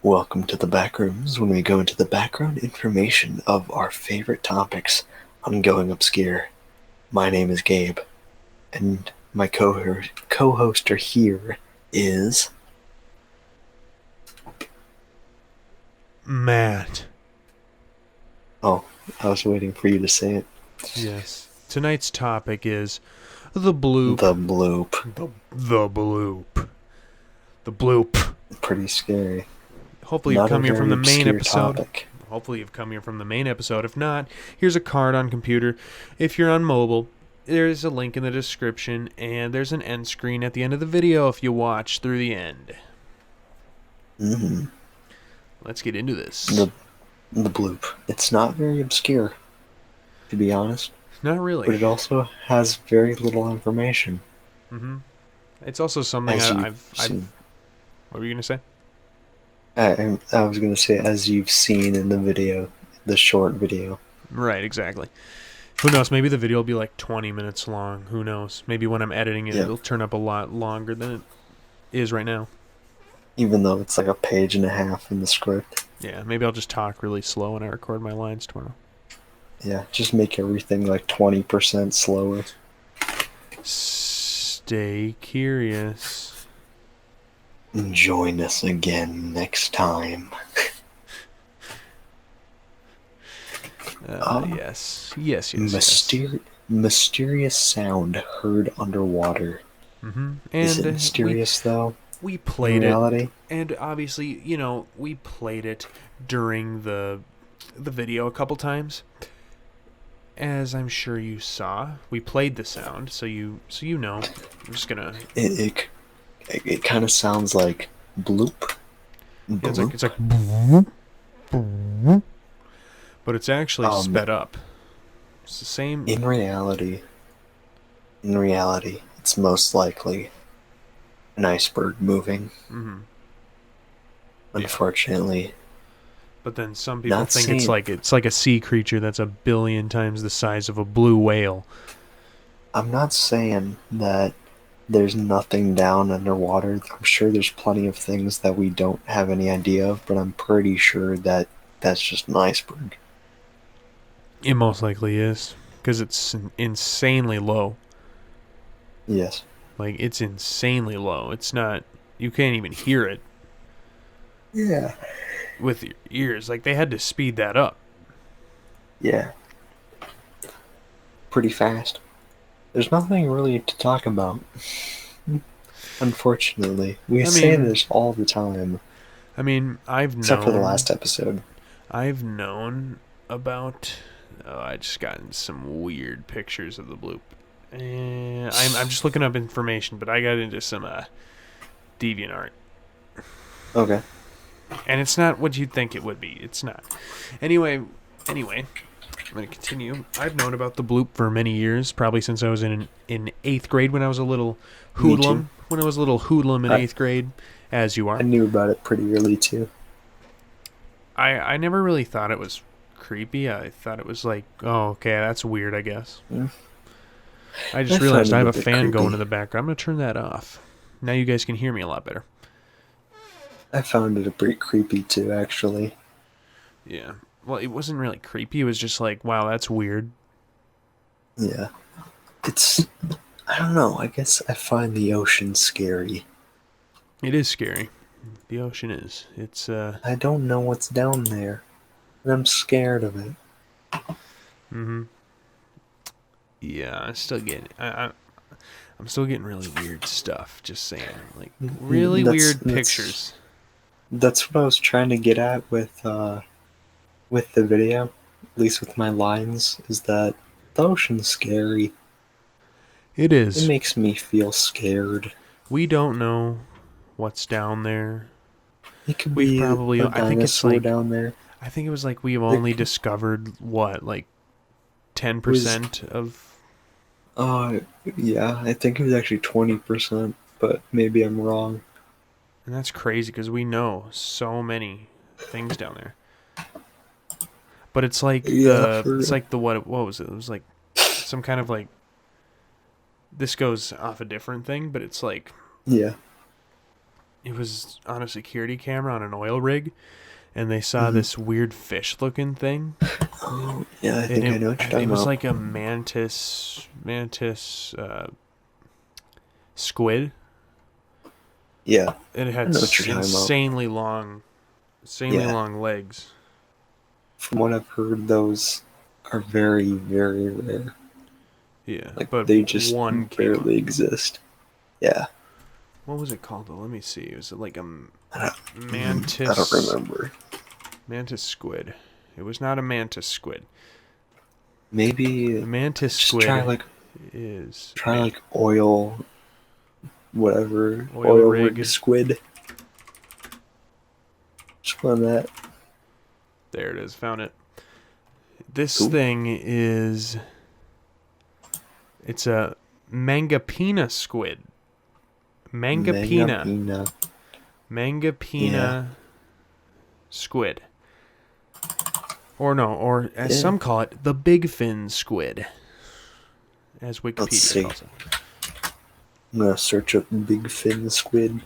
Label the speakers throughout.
Speaker 1: Welcome to the Backrooms, when we go into the background information of our favorite topics on Going Obscure. My name is Gabe, and my co-hoster here is...
Speaker 2: Matt.
Speaker 1: Oh, I was waiting for you to say it.
Speaker 2: Yes. Tonight's topic is the bloop.
Speaker 1: The bloop.
Speaker 2: The bloop. The bloop.
Speaker 1: Pretty scary.
Speaker 2: Hopefully you've
Speaker 1: Not a
Speaker 2: come here from
Speaker 1: very
Speaker 2: the main
Speaker 1: obscure
Speaker 2: episode.
Speaker 1: topic.
Speaker 2: Hopefully you've come here from the main episode. If not, here's a card on computer. If you're on mobile, there's a link in the description, and there's an end screen at the end of the video if you watch through the end.
Speaker 1: Mm-hmm.
Speaker 2: Let's get into this.
Speaker 1: The bloop. It's not very obscure, to be honest.
Speaker 2: Not really.
Speaker 1: But it also has very little information.
Speaker 2: Mm-hmm. It's also something I've What were you going to say?
Speaker 1: I was going to say, as you've seen in the video, the short video.
Speaker 2: Right, exactly. Who knows? Maybe the video will be like 20 minutes long. Who knows? Maybe when I'm editing it, It'll turn up a lot longer than it is right now.
Speaker 1: Even though it's like a page and a half in the script.
Speaker 2: Yeah, maybe I'll just talk really slow when I record my lines tomorrow.
Speaker 1: Yeah, just make everything like 20% slower.
Speaker 2: Stay curious.
Speaker 1: Join us again next time.
Speaker 2: Yes. Yes.
Speaker 1: Mysterious sound heard underwater.
Speaker 2: Mm-hmm.
Speaker 1: Is it mysterious though?
Speaker 2: We played
Speaker 1: in reality?
Speaker 2: it, and obviously, we played it during the video a couple times. As I'm sure you saw, we played the sound, so you know. I'm just gonna.
Speaker 1: It kind of sounds like bloop.
Speaker 2: Yeah, it's like but it's actually sped up. It's the same.
Speaker 1: In reality, it's most likely an iceberg moving.
Speaker 2: Mm-hmm.
Speaker 1: Unfortunately.
Speaker 2: Yeah. But then some people think it's like a sea creature that's 1 billion times the size of a blue whale.
Speaker 1: I'm not saying that there's nothing down underwater. I'm sure there's plenty of things that we don't have any idea of, but I'm pretty sure that that's just an iceberg.
Speaker 2: It most likely is, because it's insanely low.
Speaker 1: Yes.
Speaker 2: Like, it's insanely low. It's not... You can't even hear it.
Speaker 1: Yeah.
Speaker 2: With your ears. Like, they had to speed that up.
Speaker 1: Yeah. Pretty fast. There's nothing really to talk about. Unfortunately. We say this all the time.
Speaker 2: I mean,
Speaker 1: Except for the last episode.
Speaker 2: I've known about... Oh, I just gotten some weird pictures of the bloop. I'm just looking up information, but I got into some DeviantArt.
Speaker 1: Okay.
Speaker 2: And it's not what you'd think it would be. It's not. Anyway, I'm going to continue. I've known about the bloop for many years, probably since I was in 8th grade when I was a little hoodlum. When I was a little hoodlum in 8th grade, as you are.
Speaker 1: I knew about it pretty early, too.
Speaker 2: I never really thought it was creepy. I thought it was like, oh, okay, that's weird, I guess.
Speaker 1: Yeah.
Speaker 2: I just realized I have a fan going in the background. I'm going to turn that off. Now you guys can hear me a lot better.
Speaker 1: I found it a bit creepy too, actually.
Speaker 2: Yeah. Well, it wasn't really creepy. It was just like, wow, that's weird.
Speaker 1: Yeah. I don't know. I guess I find the ocean scary.
Speaker 2: It is scary. The ocean is. It's,
Speaker 1: I don't know what's down there. And I'm scared of it.
Speaker 2: Mm-hmm. Yeah, I'm still getting really weird stuff. Just saying, like really weird pictures.
Speaker 1: That's what I was trying to get at with the video, at least with my lines, is that the ocean's scary.
Speaker 2: It is.
Speaker 1: It makes me feel scared.
Speaker 2: We don't know what's down there.
Speaker 1: It could be probably a dinosaur down there.
Speaker 2: I think it was like we've only discovered what, like 10% of.
Speaker 1: Yeah, I think it was actually 20%, but maybe I'm wrong.
Speaker 2: And that's crazy because we know so many things down there. But it's like what was it? It was like some kind of like. This goes off a different thing, but it's like.
Speaker 1: Yeah.
Speaker 2: was on a security camera on an oil rig, and they saw
Speaker 1: Mm-hmm.
Speaker 2: this weird fish-looking thing.
Speaker 1: Oh, yeah, I
Speaker 2: And
Speaker 1: think I know what you're talking
Speaker 2: it was
Speaker 1: about.
Speaker 2: like a mantis squid.
Speaker 1: Yeah,
Speaker 2: And it
Speaker 1: I
Speaker 2: had
Speaker 1: know what you're talking about.
Speaker 2: insanely
Speaker 1: Yeah,
Speaker 2: long legs.
Speaker 1: from what I've heard, those are very, very rare.
Speaker 2: Yeah,
Speaker 1: Like,
Speaker 2: but
Speaker 1: they just
Speaker 2: one came up.
Speaker 1: barely exist. Yeah,
Speaker 2: What was it called though? Let me see. Was it like a
Speaker 1: I don't
Speaker 2: mantis
Speaker 1: remember.
Speaker 2: mantis squid? It was not a mantis squid.
Speaker 1: Maybe
Speaker 2: A mantis
Speaker 1: just try
Speaker 2: squid
Speaker 1: like
Speaker 2: is
Speaker 1: oil, whatever,
Speaker 2: oil
Speaker 1: oil rig
Speaker 2: rig.
Speaker 1: squid. Just run that.
Speaker 2: There it is. Found it. This
Speaker 1: Cool.
Speaker 2: thing is. It's a mangapina squid. Mangapina.
Speaker 1: Mangapina. Yeah.
Speaker 2: Mangapina squid. Or as
Speaker 1: Yeah.
Speaker 2: some call it, the big fin squid. As
Speaker 1: Let's see.
Speaker 2: Wikipedia calls it.
Speaker 1: I'm gonna search up big fin squid.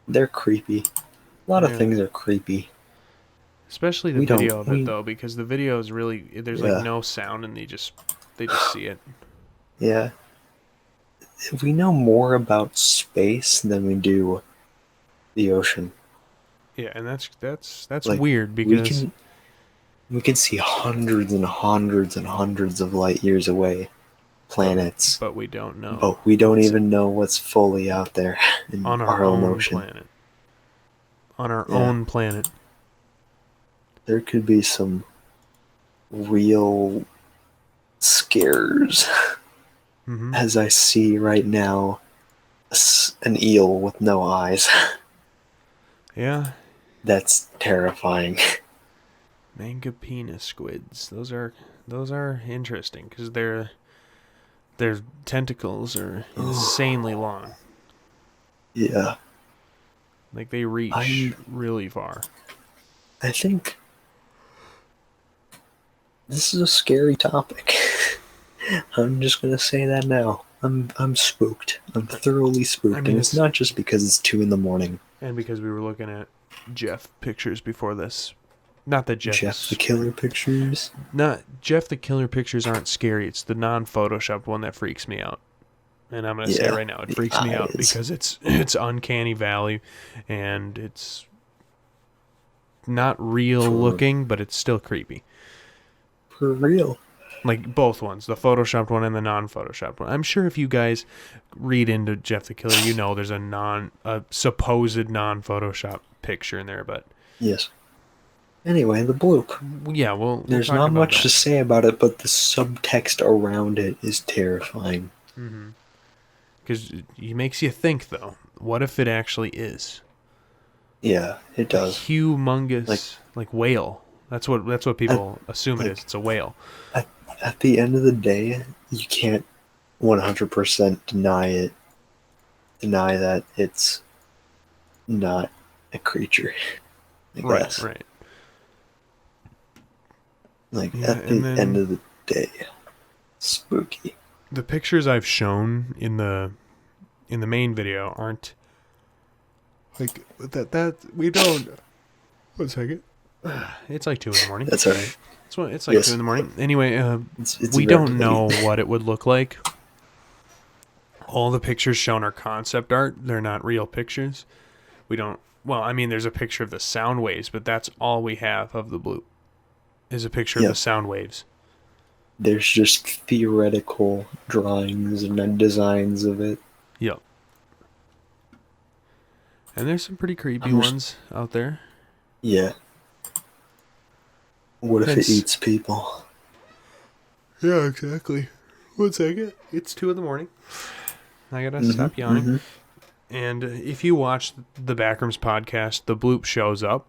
Speaker 1: They're creepy. A lot of
Speaker 2: Yeah.
Speaker 1: things are creepy.
Speaker 2: Especially the
Speaker 1: We don't.
Speaker 2: video of it though, because the video is really there's like
Speaker 1: Yeah.
Speaker 2: no sound and they just see it.
Speaker 1: Yeah. We know more about space than we do the ocean.
Speaker 2: Yeah, and that's
Speaker 1: Like,
Speaker 2: weird
Speaker 1: we
Speaker 2: because
Speaker 1: can see hundreds and hundreds and hundreds of light years away planets,
Speaker 2: but we don't know
Speaker 1: but we don't
Speaker 2: what's
Speaker 1: even know what's fully out there in
Speaker 2: on
Speaker 1: our own ocean.
Speaker 2: planet. On our
Speaker 1: Yeah.
Speaker 2: own planet.
Speaker 1: There could be some real scares,
Speaker 2: Mm-hmm.
Speaker 1: as I see right now an eel with no eyes.
Speaker 2: Yeah.
Speaker 1: That's terrifying.
Speaker 2: Mangapina squids. Those are interesting because their tentacles are insanely long.
Speaker 1: Yeah.
Speaker 2: Like they reach really far.
Speaker 1: I think this is a scary topic. I'm just gonna say that now. I'm spooked. I'm thoroughly spooked,
Speaker 2: I mean,
Speaker 1: and it's not just because it's 2 a.m.
Speaker 2: And because we were looking at Jeff pictures before this. Not that
Speaker 1: Jeff the Killer pictures.
Speaker 2: Not Jeff the Killer pictures aren't scary. It's the non-photoshopped one that freaks me out. And I'm gonna say it right now, it freaks me out because it's uncanny valley, and it's not real looking, but it's still creepy.
Speaker 1: For real.
Speaker 2: Like both ones, the photoshopped one and the non-photoshopped one. I'm sure if you guys read into Jeff the Killer, you know there's a supposed non-photoshopped picture in there, but
Speaker 1: yes. Anyway, the bloop.
Speaker 2: Yeah, well,
Speaker 1: there's not much to say about it, but the subtext around it is terrifying.
Speaker 2: Mm-hmm. Because it makes you think, though. What if it actually is?
Speaker 1: Yeah, it does.
Speaker 2: A humongous, like whale. That's what people assume it is. It's a whale.
Speaker 1: At the end of the day, you can't 100% deny that it's not a creature. I guess.
Speaker 2: Right.
Speaker 1: Like, at the end of the day, spooky.
Speaker 2: The pictures I've shown in the main video aren't like that we don't. 1 second. It's like 2 a.m.
Speaker 1: That's alright.
Speaker 2: It's like 2 a.m. Anyway,
Speaker 1: it's
Speaker 2: we don't know what it would look like. All the pictures shown are concept art. They're not real pictures. We don't. Well, I mean, there's a picture of the sound waves, but that's all we have of the Bloop. Is a picture of the sound waves.
Speaker 1: There's just theoretical drawings and designs of it.
Speaker 2: Yep. And there's some pretty creepy ones out there.
Speaker 1: Yeah. What if it eats people?
Speaker 2: Yeah, exactly. 1 second. It's 2 a.m. I gotta stop yawning. Mm-hmm. And if you watch the Backrooms podcast, the Bloop shows up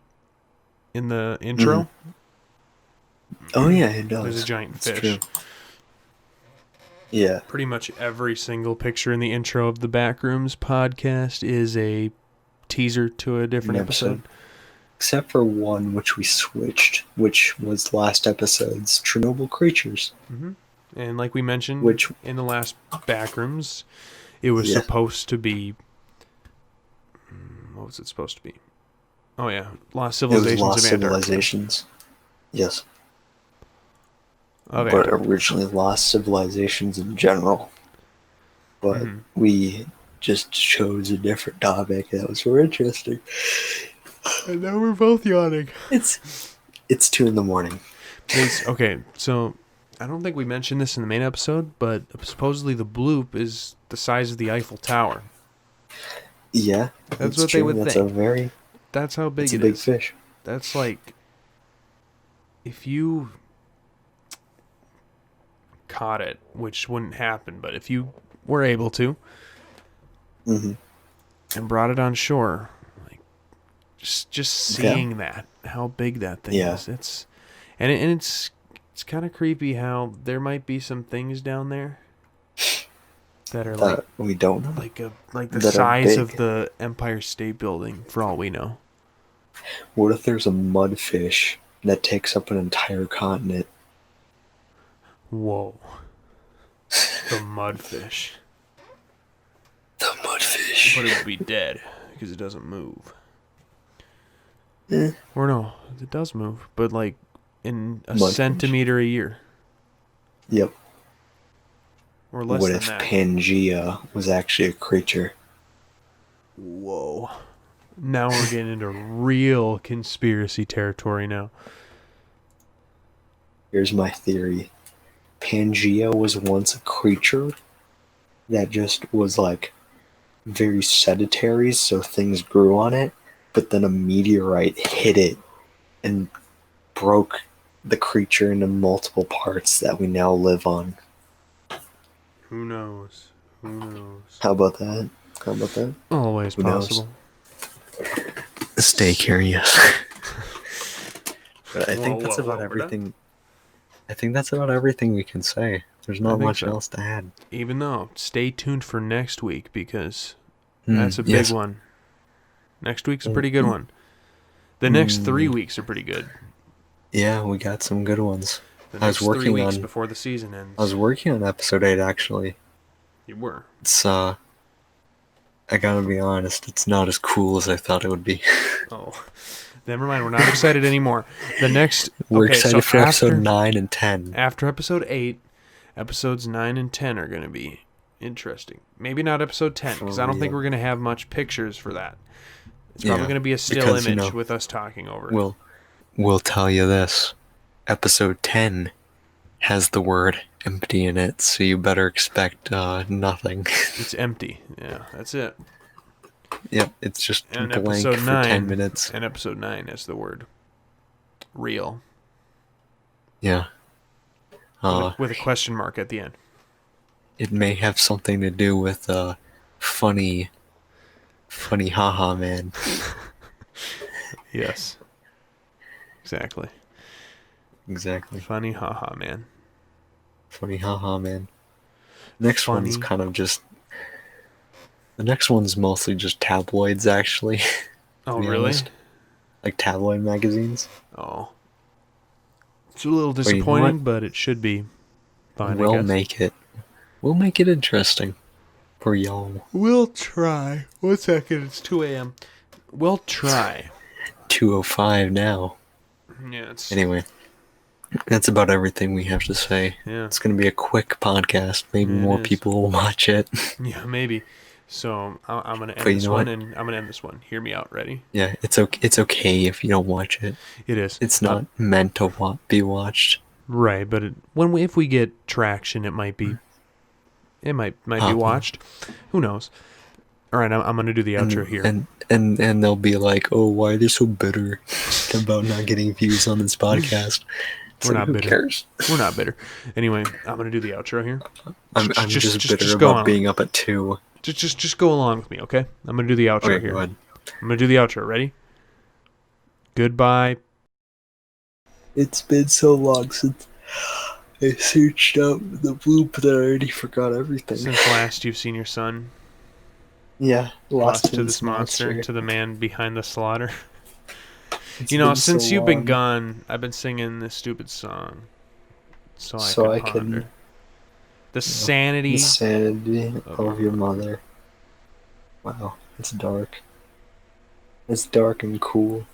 Speaker 2: in the intro.
Speaker 1: Mm-hmm. Oh yeah, it does.
Speaker 2: There's a giant fish.
Speaker 1: True. Yeah.
Speaker 2: Pretty much every single picture in the intro of the Backrooms podcast is a teaser to a different episode.
Speaker 1: Except for one which we switched, which was last episode's Chernobyl creatures.
Speaker 2: Mm-hmm. And like we mentioned in the last Backrooms, it was supposed to be... What was it supposed to be? Oh yeah, Lost
Speaker 1: It was
Speaker 2: Civilizations
Speaker 1: Lost
Speaker 2: of Antarctica.
Speaker 1: Civilizations. Yes.
Speaker 2: Of
Speaker 1: But
Speaker 2: Antarctica.
Speaker 1: originally Lost Civilizations in general. But we just chose a different topic that was more interesting.
Speaker 2: And now we're both yawning.
Speaker 1: It's 2 a.m.
Speaker 2: Okay, so I don't think we mentioned this in the main episode, but supposedly the Bloop is the size of the Eiffel Tower.
Speaker 1: Yeah,
Speaker 2: That's what they would
Speaker 1: that's
Speaker 2: think. That's how big
Speaker 1: it's a big
Speaker 2: is.
Speaker 1: fish.
Speaker 2: That's like if you caught it, which wouldn't happen, but if you were able to, and brought it on shore, like just seeing that, how big that thing is, it's kind of creepy how there might be some things down there that are like
Speaker 1: we don't know,
Speaker 2: like the size of the Empire State Building, for all we know.
Speaker 1: What if there's a mudfish that takes up an entire continent?
Speaker 2: Whoa. The mudfish.
Speaker 1: The mudfish.
Speaker 2: But it would be dead because it doesn't move.
Speaker 1: Eh.
Speaker 2: Or no, it does move, but like in a centimeter a year.
Speaker 1: Yep.
Speaker 2: Or less than that.
Speaker 1: What if Pangaea was actually a creature?
Speaker 2: Whoa. Now we're getting into real conspiracy territory now.
Speaker 1: Here's my theory. Pangaea was once a creature that just was like very sedentary, so things grew on it, but then a meteorite hit it and broke the creature into multiple parts that we now live on.
Speaker 2: Who knows?
Speaker 1: How about that?
Speaker 2: Always possible.
Speaker 1: Stay curious. But I think that's about everything. I think that's about everything we can say. There's not much else to add.
Speaker 2: Even though, stay tuned for next week because that's a big one. Next week's a pretty good one. The next 3 weeks are pretty good.
Speaker 1: Yeah, we got some good ones.
Speaker 2: The next 3 weeks before the season ends.
Speaker 1: I was working on episode 8 actually.
Speaker 2: You were.
Speaker 1: It's I gotta be honest, it's not as cool as I thought it would be.
Speaker 2: Oh. Never mind, we're not excited anymore.
Speaker 1: We're excited for episode 9 and 10.
Speaker 2: After episode 8, episodes 9 and 10 are going to be interesting. Maybe not episode 10, because I don't think we're going to have much pictures for that. It's probably going to be a still image with us talking over it.
Speaker 1: We'll tell you this. Episode 10 has the word empty in it, so you better expect nothing.
Speaker 2: It's empty. Yeah, that's it.
Speaker 1: Yep, it's just
Speaker 2: and
Speaker 1: blank for 10 minutes.
Speaker 2: And episode 9 is the word real.
Speaker 1: Yeah.
Speaker 2: With a question mark at the end.
Speaker 1: It may have something to do with funny haha man.
Speaker 2: Yes. Exactly. Funny haha man.
Speaker 1: Funny haha man. Next one's kind of just... The next one's mostly just tabloids, actually.
Speaker 2: Oh, really?
Speaker 1: Like tabloid magazines.
Speaker 2: Oh. It's a little disappointing, but it should be fine, I guess.
Speaker 1: We'll make it interesting for y'all.
Speaker 2: We'll try. 1 second, it's 2 a.m. We'll try.
Speaker 1: 2:05 now.
Speaker 2: Yeah,
Speaker 1: Anyway, that's about everything we have to say.
Speaker 2: Yeah.
Speaker 1: It's going to be a quick podcast. Maybe more people will watch it.
Speaker 2: Yeah, maybe. So I'm going to end this one, and I'm going to end this one. Hear me out. Ready?
Speaker 1: Yeah, it's okay if you don't watch it.
Speaker 2: It is.
Speaker 1: It's not meant to be watched.
Speaker 2: Right, but if we get traction, it might be. It might be watched. Who knows? All right, I'm going to do the outro here.
Speaker 1: And they'll be like, "Oh, why are they so bitter about not getting views on this podcast?"
Speaker 2: We're not bitter.
Speaker 1: Cares?
Speaker 2: We're not bitter. Anyway, I'm going to do the outro here.
Speaker 1: I'm just bitter about being up at 2.
Speaker 2: Just go along with me, okay? I'm going to do the outro here.
Speaker 1: Go ahead.
Speaker 2: I'm going to do the outro. Ready? Goodbye.
Speaker 1: It's been so long since I searched up the Bloop that I already forgot everything.
Speaker 2: Since last you've seen your son.
Speaker 1: Yeah.
Speaker 2: Lost to this monster, to the man behind the slaughter. Since you've been gone, I've been singing this stupid song. So I can ponder. The sanity
Speaker 1: of your mother. Wow, it's dark. It's dark and cool.